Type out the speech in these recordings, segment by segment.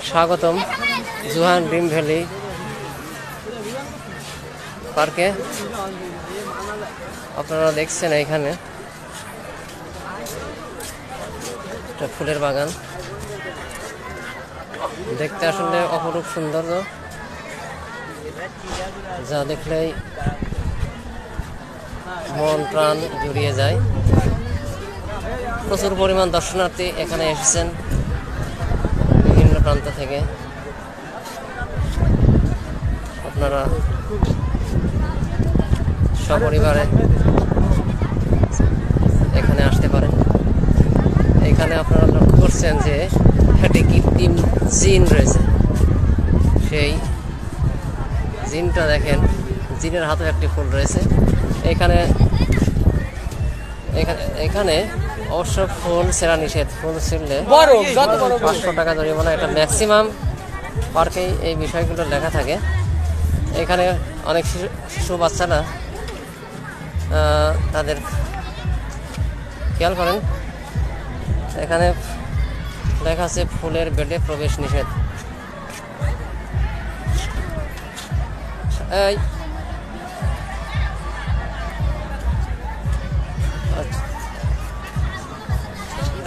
স্বাগতম Johan dream valley পার্কে। আপনারা দেখছেন এখানে একটা ফুলের বাগান, দেখতে আসলে অপরূপ সৌন্দর্য, যা দেখলেই মন প্রাণ জুড়িয়ে যায়। প্রচুর পরিমাণ দর্শনার্থী এখানে এসেছেন বিভিন্ন প্রান্ত থেকে। আপনারা সপরিবারে এখানে আসতে পারেন। এখানে আপনারা লক্ষ্য করছেন যে একটি কৃত্রিম জিন রয়েছে। সেই জিনটা দেখেন, জিনের হাতে একটি ফুল রয়েছে। এখানে এখানে অবশ্য ফুল ছেঁড়া নিষেধ। ফুল ছিঁড়লে 500 টাকা জরিমানা। এটা ম্যাক্সিমাম পার্কেই এই বিষয়গুলো লেখা থাকে। এখানে অনেক শিশু বাচ্চারা তাদের খেয়াল করেন, এখানে লেখা আছে ফুলের বেডে প্রবেশ নিষেধ।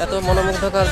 এত মনোমুগ্ধকর